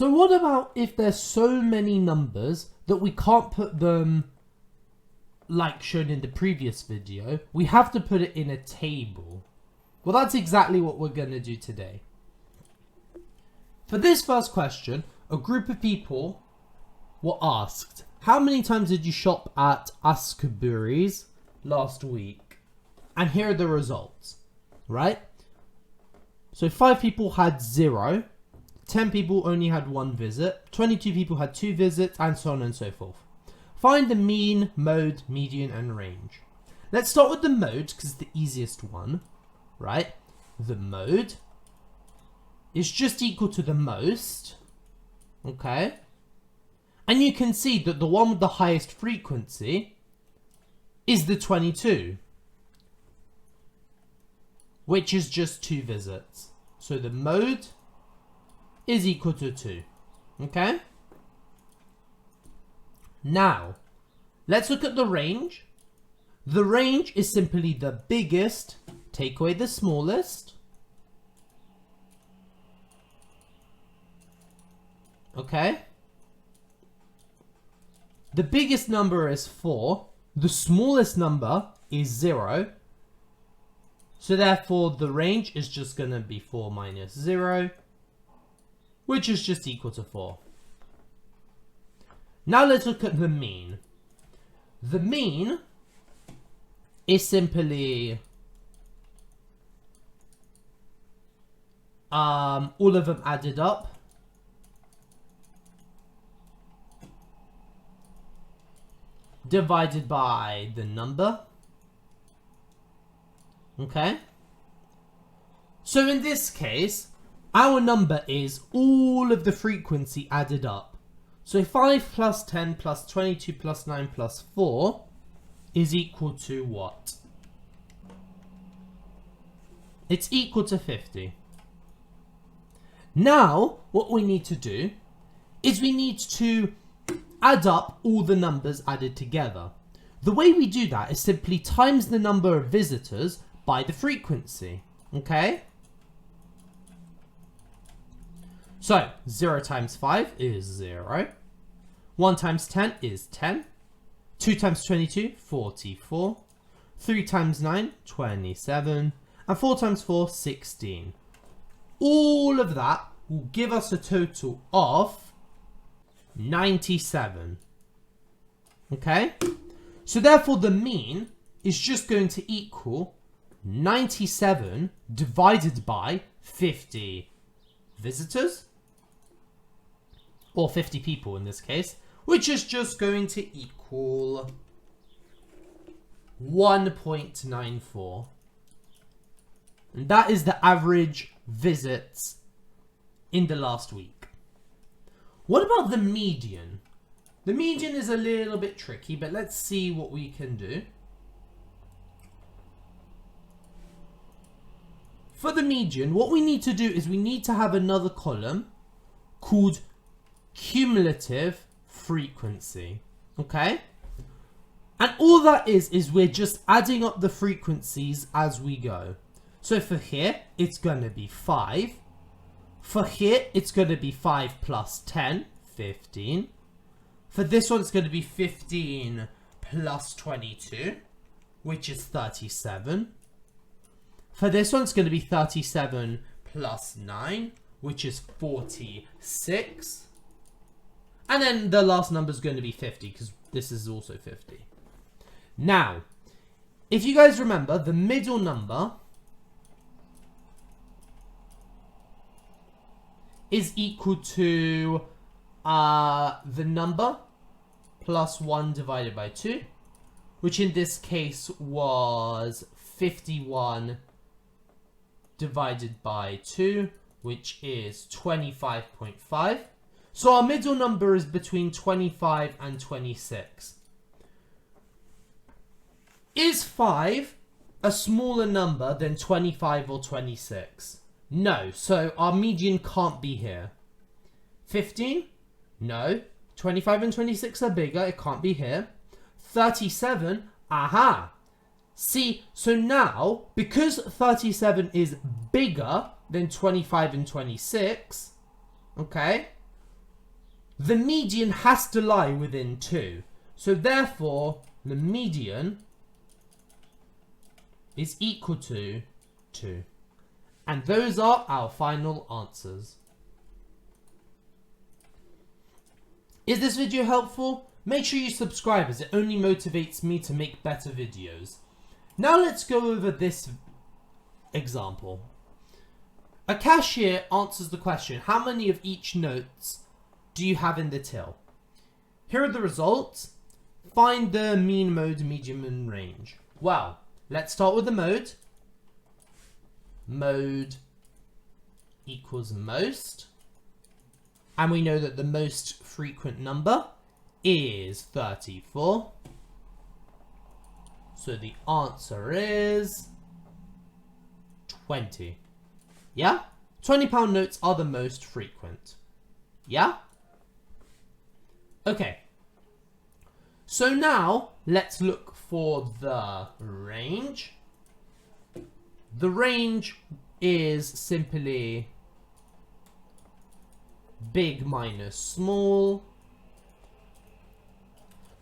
So what about if there's so many numbers that we can't put them like shown in the previous video? We have to put it in a table. Well, that's exactly what we're going to do today. For this first question, a group of people were asked, how many times did you shop at Askebury's last week? And here are the results, right? So 5 people had 0, 10 people only had 1 visit, 22 people had 2 visits, and so on and so forth. Find the mean, mode, median, and range. Let's start with the mode, because it's the easiest one, right? The mode is just equal to the most, okay? And you can see that the one with the highest frequency is the 22, which is just 2 visits. So the mode is equal to 2, okay? Now, let's look at the range. The range is simply the biggest, take away the smallest, okay? The biggest number is 4, the smallest number is 0, so therefore the range is just going to be 4 minus 0, which is just equal to 4. Now let's look at the mean. The mean is simply all of them added up, divided by the number, okay? So in this case, our number is all of the frequency added up. So 5 plus 10 plus 22 plus 9 plus 4 is equal to what? It's equal to 50. Now, what we need to do is we need to add up all the numbers added together. The way we do that is simply times the number of visitors by the frequency, okay? So, 0 times 5 is 0. 1 times 10 is 10. 2 times 22, 44. 3 times 9, 27. And 4 times 4, 16. All of that will give us a total of 97. Okay? So therefore the mean is just going to equal 97 divided by 50 visitors, or 50 people in this case, which is just going to equal 1.94. And that is the average visits in the last week. What about the median? The median is a little bit tricky, but let's see what we can do. For the median, what we need to do is we need to have another column called cumulative frequency, okay? And all that is we're just adding up the frequencies as we go. So for here, it's going to be 5. For here, it's going to be 5 plus 10, 15. For this one, it's going to be 15 plus 22, which is 37. For this one, it's going to be 37 plus 9, which is 46. And then the last number is going to be 50, because this is also 50. Now, if you guys remember, the middle number is equal to the number plus 1 divided by 2, which in this case was 51 divided by 2, which is 25.5. So our middle number is between 25 and 26. Is 5 a smaller number than 25 or 26? No, so our median can't be here. 15? No. 25 and 26 are bigger, it can't be here. 37? Aha! See, so now, because 37 is bigger than 25 and 26, okay, the median has to lie within 2. So therefore, the median is equal to 2. And those are our final answers. Is this video helpful? Make sure you subscribe, as it only motivates me to make better videos. Now let's go over this example. A cashier answers the question, how many of each notes do you have in the till? Here are the results. Find the mean, mode, median, and range. Well, let's start with the mode. Mode equals most. And we know that the most frequent number is 34. So the answer is 20. Yeah? £20 notes are the most frequent. Yeah? Okay. So now let's look for the range. The range is simply big minus small.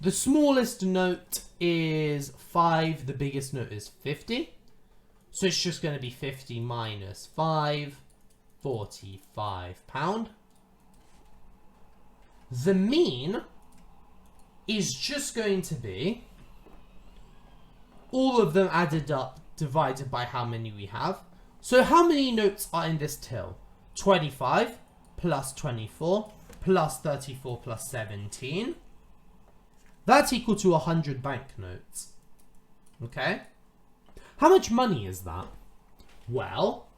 The smallest note is 5, the biggest note is 50. So it's just going to be 50 minus 5, £45. The mean is just going to be all of them added up divided by how many we have. So how many notes are in this till? 25 plus 24 plus 34 plus 17. That's equal to 100 banknotes. Okay? How much money is that? Well,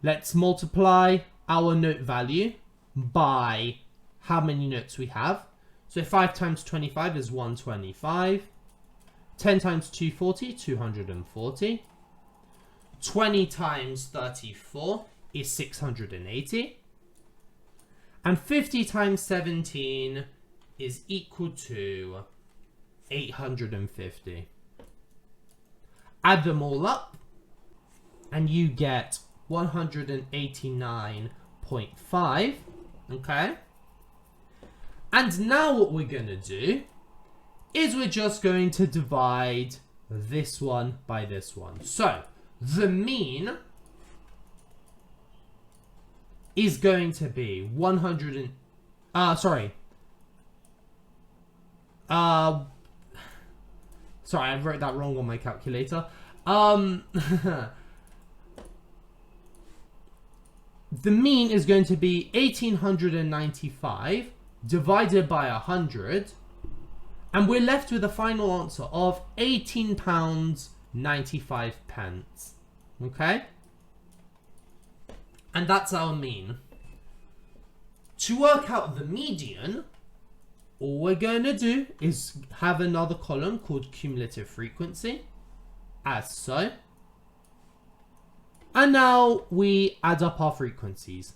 let's multiply our note value by how many notes we have. So 5 times 25 is 125. 10 times 240, 240. 20 times 34 is 680. And 50 times 17 is equal to 850. Add them all up and you get 189.5. Okay? And now what we're going to do is we're just going to divide this one by this one. So the mean is going to be 100 and sorry, I wrote that wrong on my calculator. The mean is going to be 1895 divided by 100, and we're left with a final answer of £18.95. Okay? And that's our mean. To work out the median, all we're going to do is have another column called cumulative frequency, as so. And now we add up our frequencies.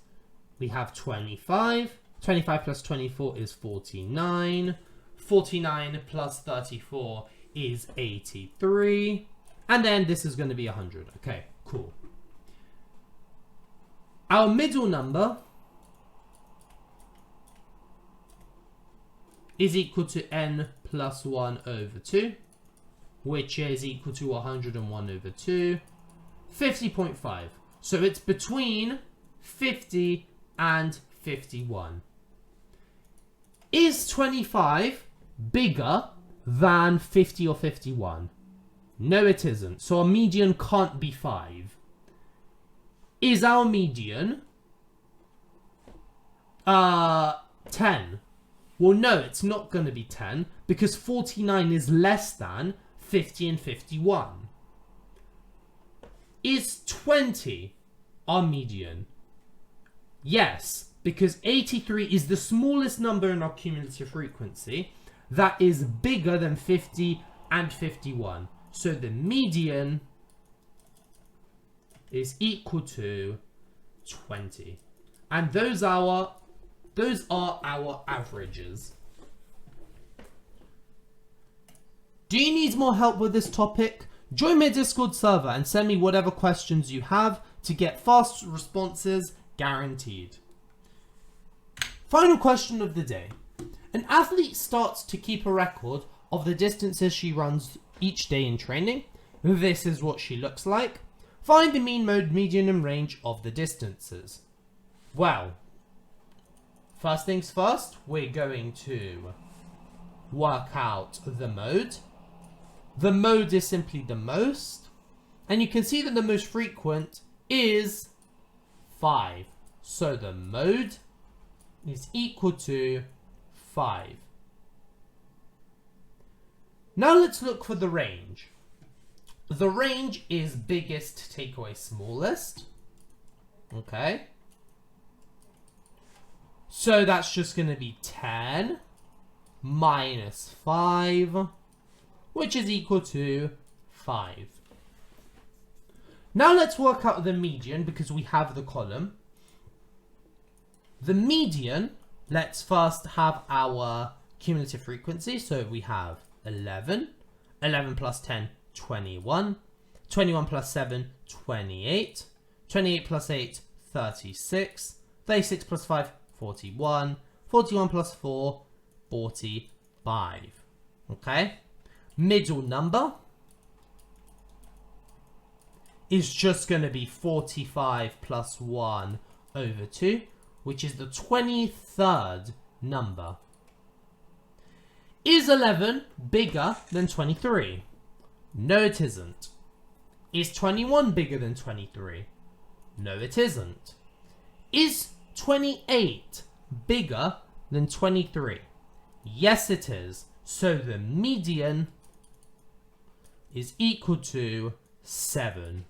We have 25. 25 plus 24 is 49. 49 plus 34 is 83. And then this is going to be 100. Okay, cool. Our middle number is equal to n plus 1 over 2, which is equal to 101 over 2, 50.5. So it's between 50 and 51. Is 25 bigger than 50 or 51? No, it isn't. So our median can't be 5. Is our median 10? Well, no, it's not going to be 10 because 49 is less than 50 and 51. Is 20 our median? Yes, because 83 is the smallest number in our cumulative frequency that is bigger than 50 and 51. So the median is equal to 20. And those are our averages. Do you need more help with this topic? Join my Discord server and send me whatever questions you have to get fast responses guaranteed. Final question of the day. An athlete starts to keep a record of the distances she runs each day in training. This is what she looks like. Find the mean, mode, median, and range of the distances. Well, first things first, we're going to work out the mode. The mode is simply the most. And you can see that the most frequent is 5. So the mode is equal to 5. Now let's look for the range. The range is biggest take away smallest. Okay. So that's just going to be 10 minus 5, which is equal to 5. Now let's work out the median because we have the column. The median, let's first have our cumulative frequency. So we have 11, 11 plus 10, 21, 21 plus 7, 28, 28 plus 8, 36, 36 plus 5, 41, 41 plus 4, 45. Okay? Middle number is just going to be 45 plus 1 over 2, which is the 23rd number. Is 11 bigger than 23? No, it isn't. Is 21 bigger than 23? No, it isn't. Is 28 bigger than 23? Yes, it is. So the median is equal to 7.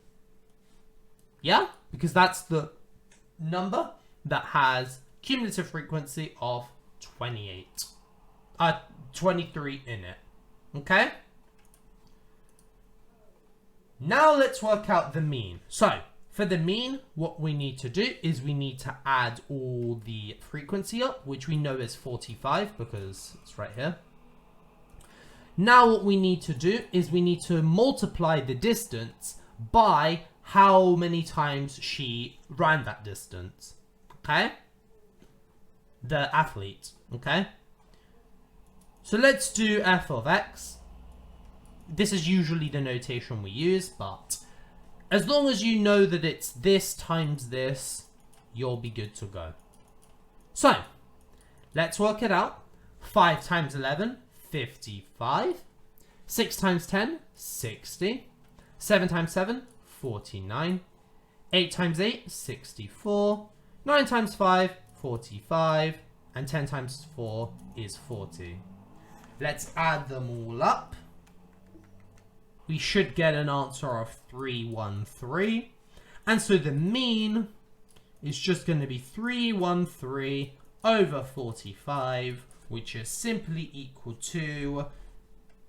Yeah? Because that's the number that has cumulative frequency of 23 in it. Okay? Now let's work out the mean. So, for the mean, what we need to do is we need to add all the frequency up, which we know is 45 because it's right here. Now what we need to do is we need to multiply the distance by how many times she ran that distance. Okay? The athlete. Okay? So let's do f of x. This is usually the notation we use, but as long as you know that it's this times this, you'll be good to go. So, let's work it out. 5 times 11, 55. 6 times 10, 60. 7 times 7, 49. 8 times 8, 64. 9 times 5, 45. And 10 times 4 is 40. Let's add them all up. We should get an answer of 313. And so the mean is just going to be 313 over 45, which is simply equal to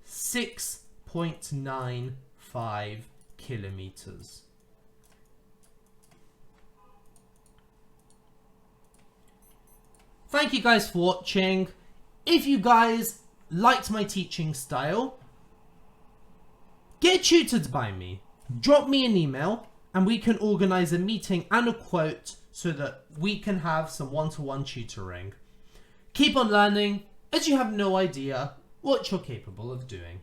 6.95 kilometers. Thank you guys for watching. If you guys liked my teaching style, get tutored by me. Drop me an email and we can organize a meeting and a quote so that we can have some one-to-one tutoring. Keep on learning, as you have no idea what you're capable of doing.